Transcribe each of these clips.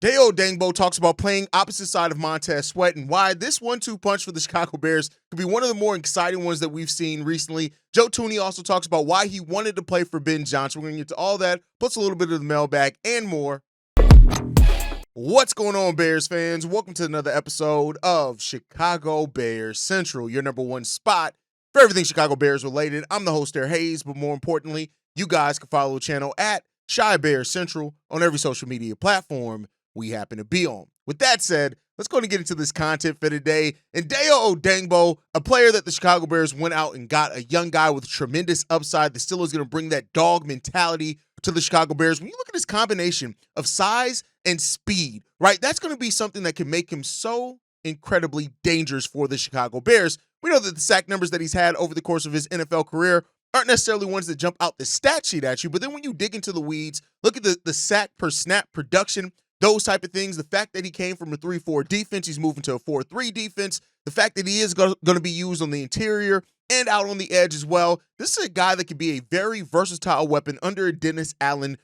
Dayo Odenbo talks about playing opposite side of Montez Sweat and why this 1-2 punch for the Chicago Bears could be one of the more exciting ones that we've seen recently. Joe Thuney also talks about why he wanted to play for Ben Johnson. We're going to get to all that, plus a little bit of the mailbag and more. What's going on, Bears fans? Welcome to another episode of Chicago Bears Central, your number one spot for everything Chicago Bears related. I'm the host, Derek Hayes, but more importantly, you guys can follow the channel at Chi Bears Central on every social media platform we happen to be on. With that said, let's go and get into this content for today. And Dayo Odenbo, a player that the Chicago Bears went out and got, a young guy with tremendous upside that still is going to bring that dog mentality to the Chicago Bears. When you look at this combination of size and speed, right, that's going to be something that can make him so incredibly dangerous for the Chicago Bears. We know that the sack numbers that he's had over the course of his NFL career aren't necessarily ones that jump out the stat sheet at you, but then when you dig into the weeds, look at the sack per snap production, those type of things, the fact that he came from a 3-4 defense, he's moving to a 4-3 defense, the fact that he is going to be used on the interior and out on the edge as well. This is a guy that can be a very versatile weapon under a Dennis Allen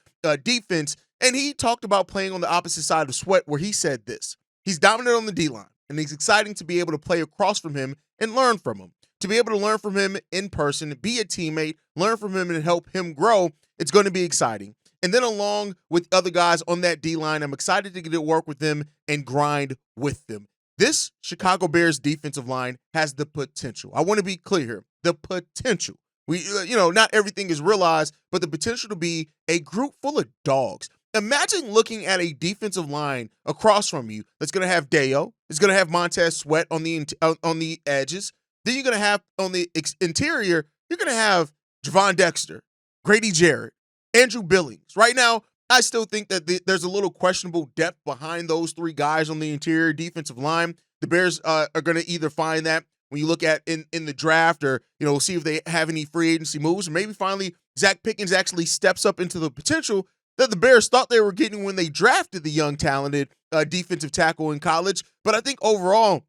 defense, and he talked about playing on the opposite side of Sweat where he said this. He's dominant on the D-line, and it's exciting to be able to play across from him and learn from him. To be able to learn from him in person, be a teammate, learn from him and help him grow, it's going to be exciting. And then along with other guys on that D-line, I'm excited to get to work with them and grind with them. This Chicago Bears defensive line has the potential. I want to be clear here. The potential. Not everything is realized, but the potential to be a group full of dogs. Imagine looking at a defensive line across from you that's going to have Dayo, it's going to have Montez Sweat on the edges. Then you're going to have on the interior, you're going to have Javon Dexter, Grady Jarrett, Andrew Billings. Right now, I still think that there's a little questionable depth behind those three guys on the interior defensive line. The Bears are going to either find that when you look at in the draft or, see if they have any free agency moves, or maybe finally Zach Pickens actually steps up into the potential that the Bears thought they were getting when they drafted the young, talented defensive tackle in college. But I think overall,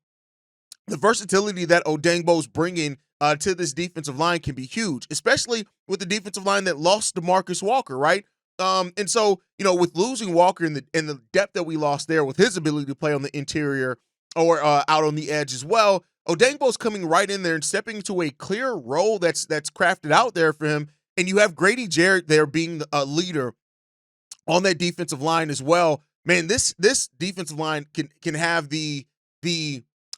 the versatility that Odenbo's bringing to this defensive line can be huge, especially with the defensive line that lost DeMarcus Walker, right? And so, with losing Walker and the depth that we lost there with his ability to play on the interior or out on the edge as well, Odenbo's coming right in there and stepping into a clear role that's crafted out there for him. And you have Grady Jarrett there being a leader on that defensive line as well. Man, this defensive line can have the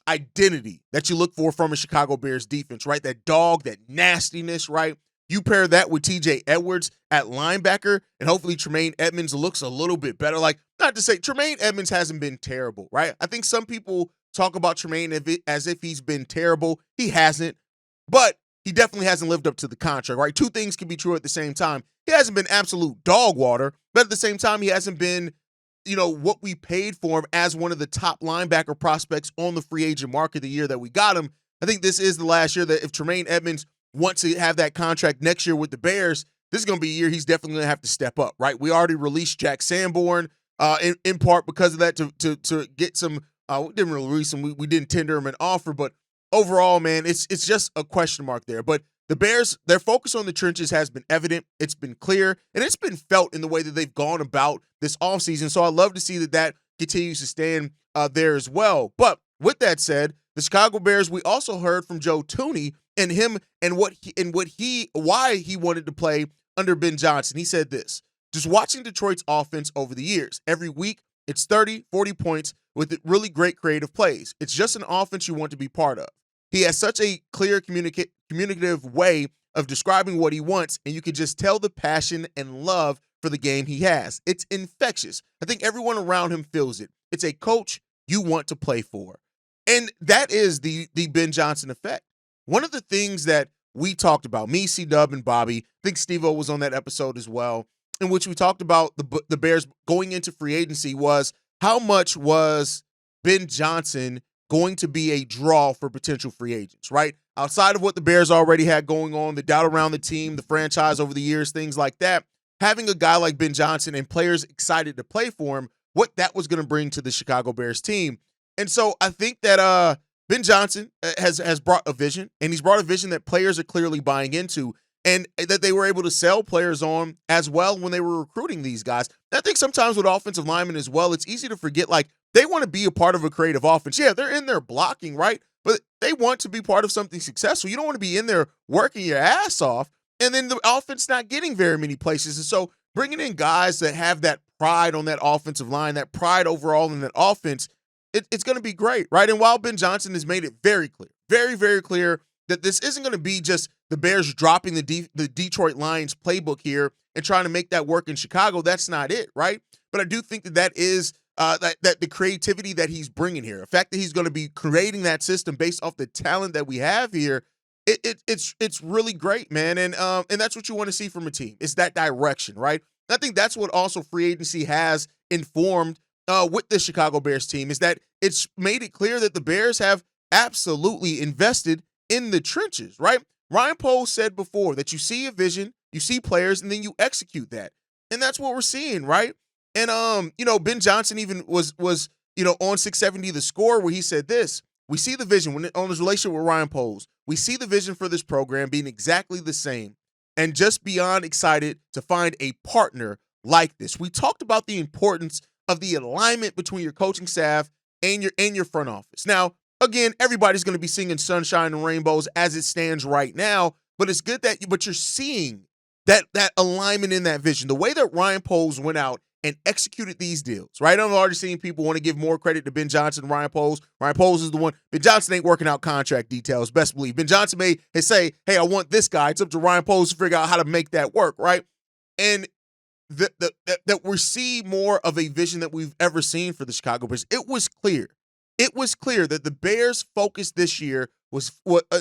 identity that you look for from a Chicago Bears defense, right? That dog, that nastiness, right? You pair that with TJ Edwards at linebacker, and hopefully Tremaine Edmonds looks a little bit better. Like, not to say Tremaine Edmonds hasn't been terrible, right? I think some people talk about Tremaine as if he's been terrible. He hasn't, but he definitely hasn't lived up to the contract, right? Two things can be true at the same time. He hasn't been absolute dog water, but at the same time, he hasn't been what we paid for him as one of the top linebacker prospects on the free agent market the year that we got him. I think this is the last year that if Tremaine Edmonds wants to have that contract next year with the Bears, this is going to be a year he's definitely going to have to step up, right? We already released Jack Sanborn in part because of that to get some we didn't release him. We didn't tender him an offer, but overall, man, it's just a question mark there. But the Bears, their focus on the trenches has been evident. It's been clear, and it's been felt in the way that they've gone about this offseason. So I love to see that continues to stand there as well. But with that said, the Chicago Bears, we also heard from Joe Thuney and him and why he wanted to play under Ben Johnson. He said this: just watching Detroit's offense over the years, every week it's 30, 40 points with really great creative plays. It's just an offense you want to be part of. He has such a clear communicative way of describing what he wants, and you can just tell the passion and love for the game he has. It's infectious. I think everyone around him feels it. It's a coach you want to play for. And that is the Ben Johnson effect. One of the things that we talked about, me, C-Dub, and Bobby, I think Steve-O was on that episode as well, in which we talked about the Bears going into free agency was how much was Ben Johnson going to be a draw for potential free agents, right? Outside of what the Bears already had going on, the doubt around the team, the franchise over the years, things like that, having a guy like Ben Johnson and players excited to play for him, what that was going to bring to the Chicago Bears team. And so I think that Ben Johnson has brought a vision, and he's brought a vision that players are clearly buying into. and that they were able to sell players on as well when they were recruiting these guys. And I think sometimes with offensive linemen as well, it's easy to forget, like, they want to be a part of a creative offense. Yeah, they're in there blocking, right? But they want to be part of something successful. You don't want to be in there working your ass off and then the offense not getting very many places. And so bringing in guys that have that pride on that offensive line, that pride overall in that offense, it's going to be great, right? And while Ben Johnson has made it very clear, very, very clear that this isn't going to be just the Bears dropping the Detroit Lions playbook here and trying to make that work in Chicago, that's not it, right? But I do think that is that the creativity that he's bringing here, the fact that he's going to be creating that system based off the talent that we have here, it's really great, man. And that's what you want to see from a team. It's that direction, right? And I think that's what also free agency has informed with the Chicago Bears team, is that it's made it clear that the Bears have absolutely invested in the trenches, right? Ryan Poles said before that you see a vision, you see players, and then you execute that. And that's what we're seeing, right? And Ben Johnson even was on 670 The Score, where he said this: we see the vision on his relationship with Ryan Poles. We see the vision for this program being exactly the same, and just beyond excited to find a partner like this. We talked about the importance of the alignment between your coaching staff and your front office. Now, again, everybody's going to be singing sunshine and rainbows as it stands right now, but it's good that you're seeing that alignment in that vision. The way that Ryan Poles went out and executed these deals, right? I'm already seeing people want to give more credit to Ben Johnson and Ryan Poles. Ryan Poles is the one. Ben Johnson ain't working out contract details, best believe. Ben Johnson may say, hey, I want this guy. It's up to Ryan Poles to figure out how to make that work, right? And that we see more of a vision that we've ever seen for the Chicago Bears. It was clear. It was clear that the Bears' focus this year was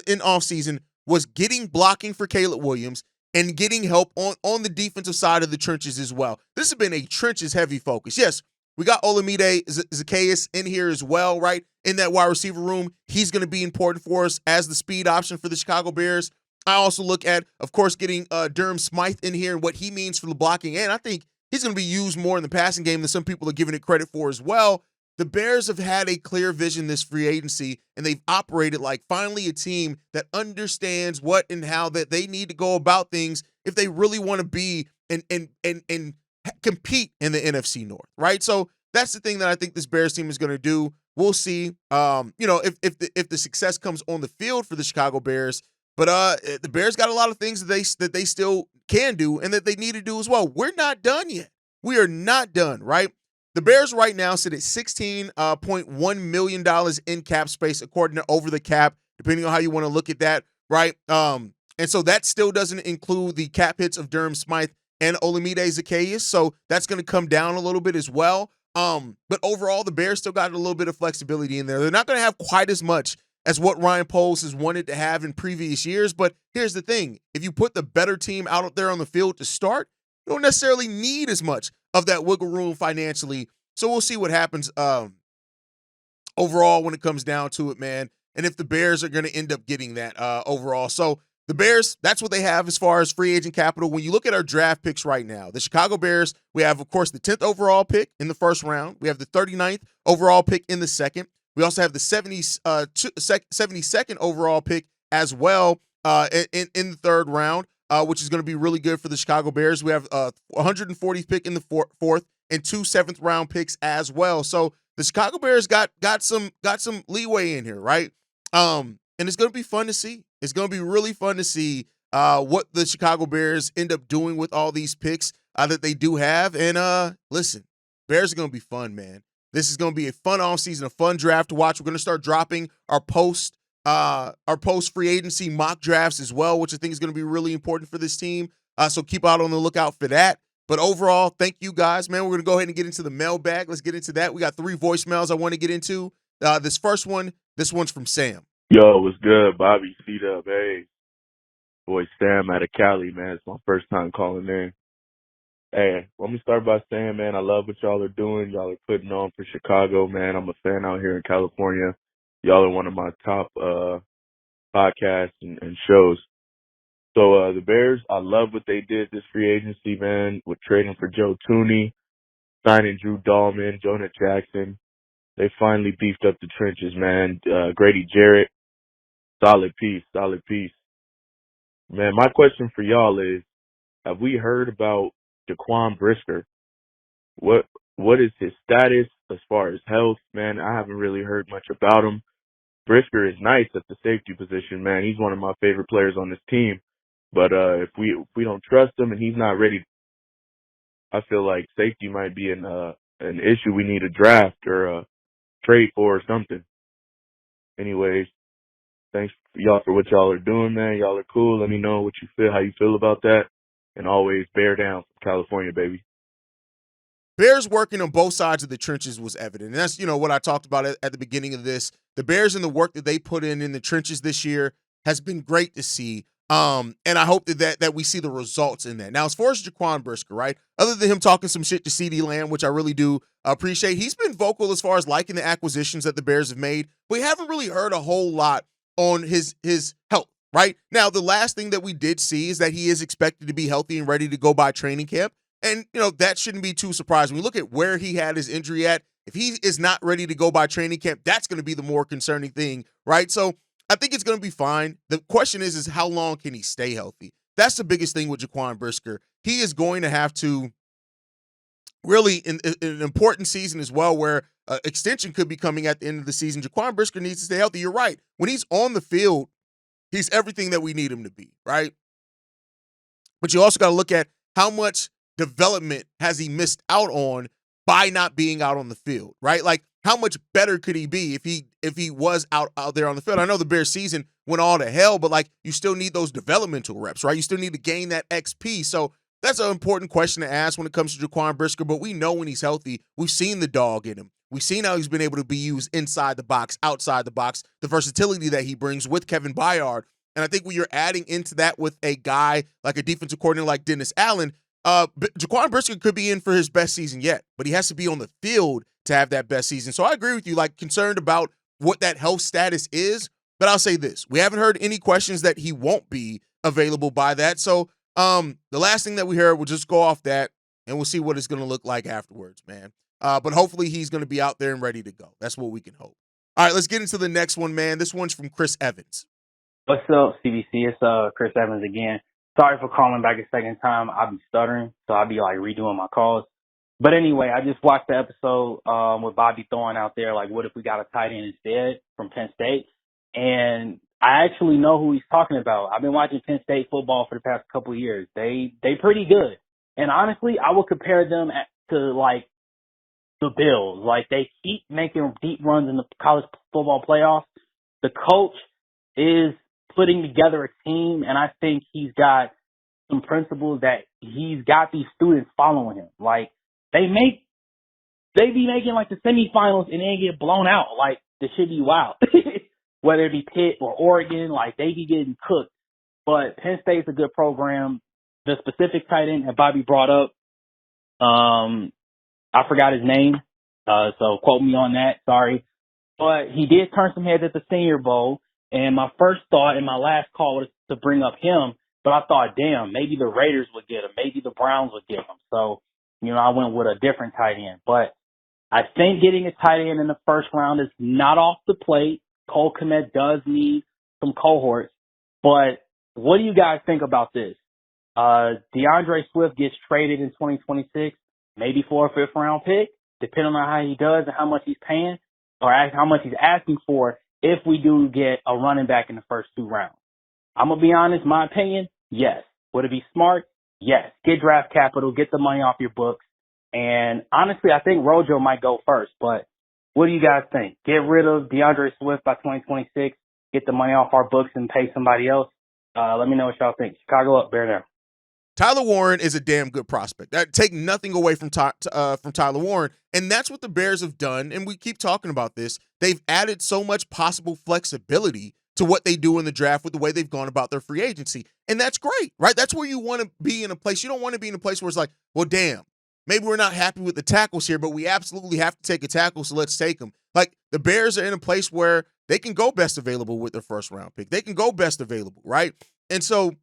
in offseason was getting blocking for Caleb Williams and getting help on the defensive side of the trenches as well. This has been a trenches-heavy focus. Yes, we got Olamide Zaccheaus in here as well, right? In that wide receiver room, he's going to be important for us as the speed option for the Chicago Bears. I also look at, of course, getting Durham Smythe in here and what he means for the blocking end. I think he's going to be used more in the passing game than some people are giving it credit for as well. The Bears have had a clear vision this free agency, and they've operated like finally a team that understands what and how that they need to go about things if they really want to be and compete in the NFC North, right? So that's the thing that I think this Bears team is going to do. We'll see, if the success comes on the field for the Chicago Bears. But the Bears got a lot of things that they still can do and that they need to do as well. We're not done yet. We are not done, right? The Bears right now sit at $16.1 million in cap space, according to Over the Cap, depending on how you want to look at that, right? And so that still doesn't include the cap hits of Durham Smythe and Olamide Zaccheaus, so that's going to come down a little bit as well. But overall, the Bears still got a little bit of flexibility in there. They're not going to have quite as much as what Ryan Poles has wanted to have in previous years, but here's the thing. If you put the better team out there on the field to start, you don't necessarily need as much of that wiggle room financially. So we'll see what happens overall when it comes down to it, man, and if the Bears are going to end up getting that overall. So the Bears, that's what they have as far as free agent capital. When you look at our draft picks right now, the Chicago Bears, we have, of course, the 10th overall pick in the first round. We have the 39th overall pick in the second. We also have the 72nd overall pick as well in the third round, which is going to be really good for the Chicago Bears. We have 140th pick in the fourth and 2 7th-round picks as well. So the Chicago Bears got some leeway in here, right? And it's going to be fun to see. It's going to be really fun to see what the Chicago Bears end up doing with all these picks that they do have. And listen, Bears are going to be fun, man. This is going to be a fun offseason, a fun draft to watch. We're going to start dropping our post free agency mock drafts as well, which I think is going to be really important for this team. So keep out on the lookout for that. But overall, thank you guys, man. We're going to go ahead and get into the mailbag. Let's get into that. We got 3 voicemails I want to get into. This one's from Sam. Yo, what's good, Bobby? C-Dub, hey. Boy, Sam out of Cali, man. It's my first time calling in. Hey, let me start by saying, man, I love what y'all are doing. Y'all are putting on for Chicago, man. I'm a fan out here in California. Y'all are one of my top podcasts and shows. So the Bears, I love what they did this free agency, man, with trading for Joe Thuney, signing Drew Dahlman, Jonah Jackson. They finally beefed up the trenches, man. Grady Jarrett, solid piece. Man, my question for y'all is, have we heard about Jaquan Brisker? What what is his status as far as health? Man, I haven't really heard much about him. Brisker is nice at the safety position, man. He's one of my favorite players on this team. But if we don't trust him and he's not ready, I feel like safety might be an issue we need to draft or trade for or something. Anyways, thanks y'all for what y'all are doing, man. Y'all are cool. Let me know what you feel, how you feel about that. And always bear down from California, baby. Bears working on both sides of the trenches was evident. And that's, what I talked about at the beginning of this. The Bears and the work that they put in the trenches this year has been great to see. And I hope that we see the results in that. Now, as far as Jaquan Brisker, right? Other than him talking some shit to CeeDee Lamb, which I really do appreciate, he's been vocal as far as liking the acquisitions that the Bears have made. We haven't really heard a whole lot on his health, right? Now, the last thing that we did see is that he is expected to be healthy and ready to go by training camp. And, that shouldn't be too surprising. When we look at where he had his injury at, if he is not ready to go by training camp, that's going to be the more concerning thing, right? So I think it's going to be fine. The question is how long can he stay healthy? That's the biggest thing with Jaquan Brisker. He is going to have to really, in an important season as well, where extension could be coming at the end of the season, Jaquan Brisker needs to stay healthy. You're right. When he's on the field, he's everything that we need him to be, right? But you also got to look at how much development has he missed out on by not being out on the field, right? Like, how much better could he be if he was out there on the field? I know the Bears season went all to hell, but like, you still need those developmental reps, right? You still need to gain that XP. So that's an important question to ask when it comes to Jaquan Brisker, but we know when he's healthy, we've seen the dog in him. We've seen how he's been able to be used inside the box, outside the box, the versatility that he brings with Kevin Byard. And I think when you're adding into that with a guy like a defensive coordinator like Dennis Allen, Jaquan Brisker could be in for his best season yet, but he has to be on the field to have that best season. So I agree with you, like, concerned about what that health status is. But I'll say this. We haven't heard any questions that he won't be available by that. So the last thing that we heard, we'll just go off that, and we'll see what it's going to look like afterwards, man. But hopefully he's going to be out there and ready to go. That's what we can hope. All right, let's get into the next one, man. This one's from Chris Evans. What's up, CBC? It's Chris Evans again. Sorry for calling back a second time. I'll be stuttering, so I'll be like redoing my calls. But anyway, I just watched the episode with Bobby throwing out there, like, what if we got a tight end instead from Penn State? And I actually know who he's talking about. I've been watching Penn State football for the past couple of years. They pretty good. And honestly, I would compare them to like the Bills. Like, they keep making deep runs in the college football playoffs. The coach is putting together a team, and I think he's got some principles that he's got these students following him. Like, they be making like the semifinals and then get blown out. Like, this should be wild. Whether it be Pitt or Oregon, like, they be getting cooked. But Penn State's a good program. The specific tight end that Bobby brought up, I forgot his name, so quote me on that. Sorry. But he did turn some heads at the Senior Bowl. And my first thought in my last call was to bring up him, but I thought, damn, maybe the Raiders would get him. Maybe the Browns would get him. So, I went with a different tight end. But I think getting a tight end in the first round is not off the plate. Cole Kmet does need some cohorts. But what do you guys think about this? DeAndre Swift gets traded in 2026, maybe for a fifth-round pick, depending on how he does and how much he's paying or how much he's asking for. If we do get a running back in the first 2 rounds, I'm going to be honest, my opinion, yes. Would it be smart? Yes. Get draft capital, get the money off your books. And honestly, I think Rojo might go first, but what do you guys think? Get rid of DeAndre Swift by 2026, get the money off our books and pay somebody else? Let me know what y'all think. Chicago up, bear down. Tyler Warren is a damn good prospect. Take nothing away from Tyler Warren, and that's what the Bears have done, and we keep talking about this. They've added so much possible flexibility to what they do in the draft with the way they've gone about their free agency, and that's great, right? That's where you want to be in a place. You don't want to be in a place where it's like, well, damn, maybe we're not happy with the tackles here, but we absolutely have to take a tackle, so let's take them. Like, the Bears are in a place where they can go best available with their first-round pick. They can go best available, right? And so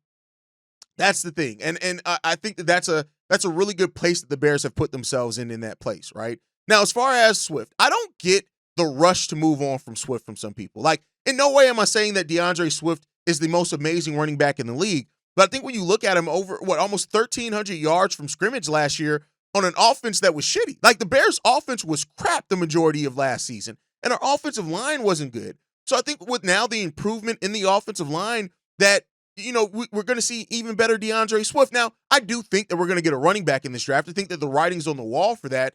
that's the thing. And I think that's a really good place that the Bears have put themselves in that place, right? Now, as far as Swift, I don't get the rush to move on from Swift from some people. Like, in no way am I saying that DeAndre Swift is the most amazing running back in the league, But I think when you look at him over, almost 1,300 yards from scrimmage last year on an offense that was shitty. Like, the Bears' offense was crap the majority of last season, and our offensive line wasn't good. So I think with now the improvement in the offensive line that, we're going to see even better DeAndre Swift. Now, I do think that we're going to get a running back in this draft. I think that the writing's on the wall for that.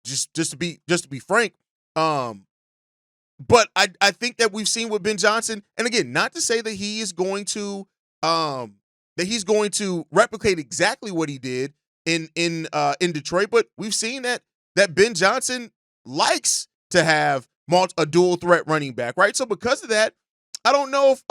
Just to be frank. But I think that we've seen with Ben Johnson, and again, not to say that he is going to replicate exactly what he did in Detroit, but we've seen that Ben Johnson likes to have a dual threat running back, right? So because of that, I don't know if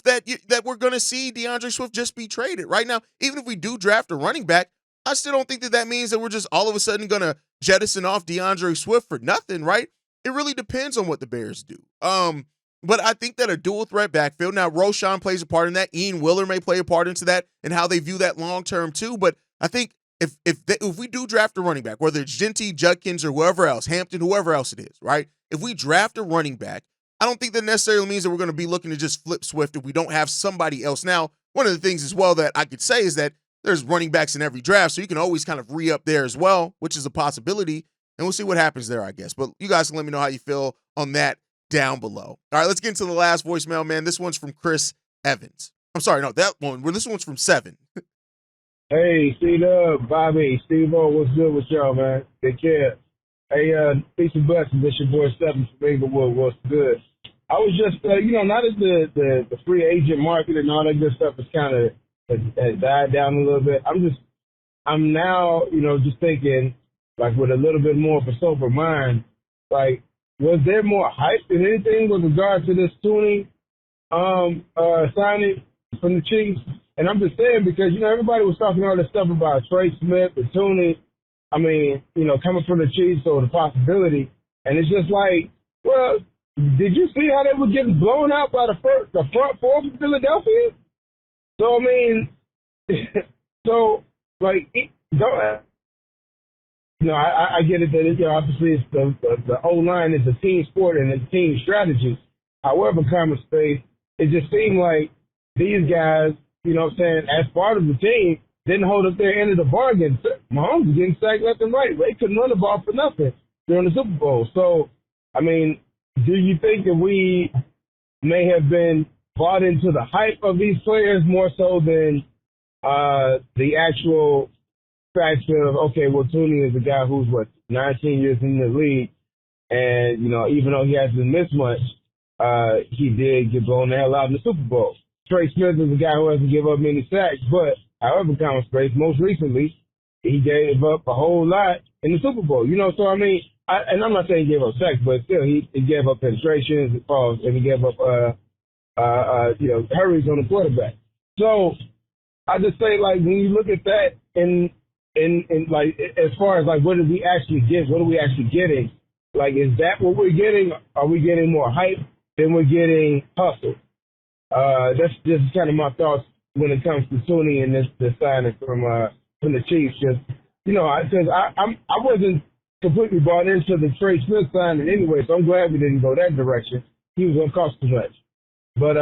that we're going to see DeAndre Swift just be traded right now. Even if we do draft a running back, I still don't think that means that we're just all of a sudden going to jettison off DeAndre Swift for nothing, right? It really depends on what the Bears do. But I think that a dual threat backfield, now Roschon plays a part in that. Ian Willer may play a part into that and how they view that long term too. But I think if we do draft a running back, whether it's Genty, Judkins, or whoever else, Hampton, whoever else it is, right? If we draft a running back, I don't think that necessarily means that we're going to be looking to just flip Swift if we don't have somebody else. Now, one of the things as well that I could say is that there's running backs in every draft, so you can always kind of re-up there as well, which is a possibility, and we'll see what happens there, I guess. But you guys can let me know how you feel on that down below. All right, let's get into the last voicemail, man. This one's from Chris Evans. I'm sorry, no, that one. This one's from 7. Hey, C-Dub, Bobby, Steve-O, what's good with y'all, man? Take care. Hey, peace and blessings. This your boy 7 from Inglewood. What's good? I was just, now that the free agent market and all that good stuff is kind of has died down a little bit, I'm now, just thinking, like, with a little bit more of a sober mind, like, was there more hype than anything with regard to this Thuney signing from the Chiefs? And I'm just saying because, everybody was talking all this stuff about Trey Smith and Thuney, coming from the Chiefs, so the possibility. And it's just like, well, did you see how they were getting blown out by the front four from Philadelphia? So, I get it that obviously it's the O-line is a team sport and a team strategy. However, common space, it just seemed like these guys, as part of the team, didn't hold up their end of the bargain. Mahomes was getting sacked left and right. They couldn't run the ball for nothing during the Super Bowl. So, do you think that we may have been bought into the hype of these players more so than the actual fact of, okay, well, Thuney is a guy who's, 19 years in the league, and, even though he hasn't missed much, he did get blown the hell out in the Super Bowl. Trey Smith is a guy who hasn't given up many sacks, but, however, common space, most recently, he gave up a whole lot in the Super Bowl. So, and I'm not saying he gave up sacks, but still, he gave up penetrations and he gave up, hurries on the quarterback. So, I just say, like, when you look at that and like, as far as, like, what did we actually get? What are we actually getting? Like, is that what we're getting? Are we getting more hype than we're getting hustle? That's just kind of my thoughts when it comes to Thuney and this signing from the Chiefs. Just, because I wasn't completely bought into the Trey Smith signing anyway, so I'm glad we didn't go that direction. He was going to cost too much. But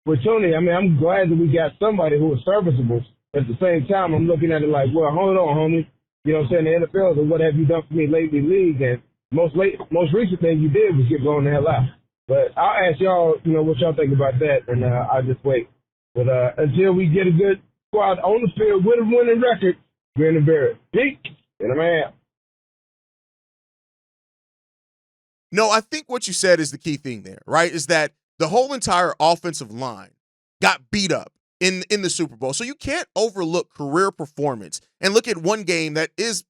with Thuney, I'm glad that we got somebody who was serviceable. At the same time, I'm looking at it like, well, hold on, homie. You know what I'm saying? The NFL is, what have you done for me lately, league? And most recent thing you did was get blown the hell out. But I'll ask y'all, what y'all think about that, and I'll just wait. But until we get a good squad on the field with a winning record, grin and bear it. Pete, and I'm out. No, I think what you said is the key thing there, right? Is that the whole entire offensive line got beat up in the Super Bowl. So you can't overlook career performance and look at one game that is,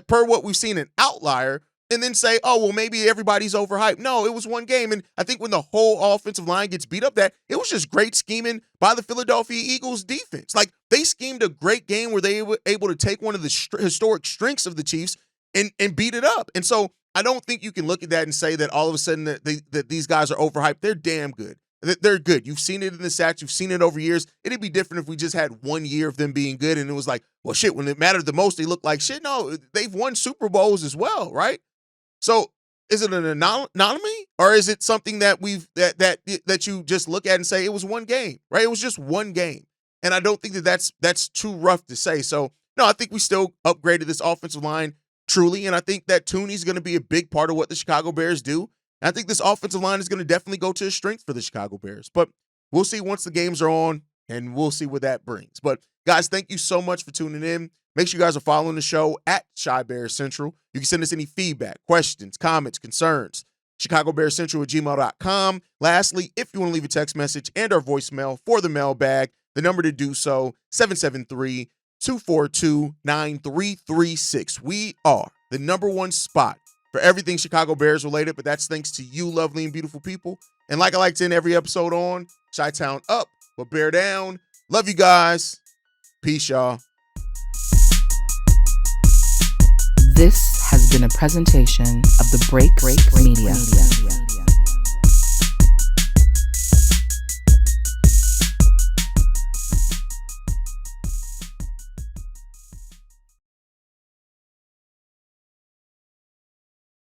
per what we've seen, an outlier, and then say, oh, well, maybe everybody's overhyped. No, it was one game. And I think when the whole offensive line gets beat up, that it was just great scheming by the Philadelphia Eagles defense. Like, they schemed a great game where they were able to take one of the historic strengths of the Chiefs and beat it up. And so I don't think you can look at that and say that all of a sudden that these guys are overhyped. They're damn good. They're good. You've seen it in the sacks. You've seen it over years. It'd be different if we just had 1 year of them being good and it was like, well, shit, when it mattered the most, they look like shit. No, they've won Super Bowls as well, right? So is it an anomaly? Or is it something that that you just look at and say it was one game, right? It was just one game. And I don't think that's too rough to say. So, no, I think we still upgraded this offensive line truly, and I think that Thuney's going to be a big part of what the Chicago Bears do. And I think this offensive line is going to definitely go to a strength for the Chicago Bears. But we'll see once the games are on, and we'll see what that brings. But, guys, thank you so much for tuning in. Make sure you guys are following the show at Chi Bears Central. You can send us any feedback, questions, comments, concerns. ChicagoBearsCentral@gmail.com. Lastly, if you want to leave a text message and our voicemail for the mailbag, the number to do so, 773-242-9336. We are the #1 spot for everything Chicago Bears related, but that's thanks to you, lovely and beautiful people. And like I like to end every episode on, Chi-Town up, but bear down. Love you guys. Peace, y'all. This has been a presentation of the Break Media.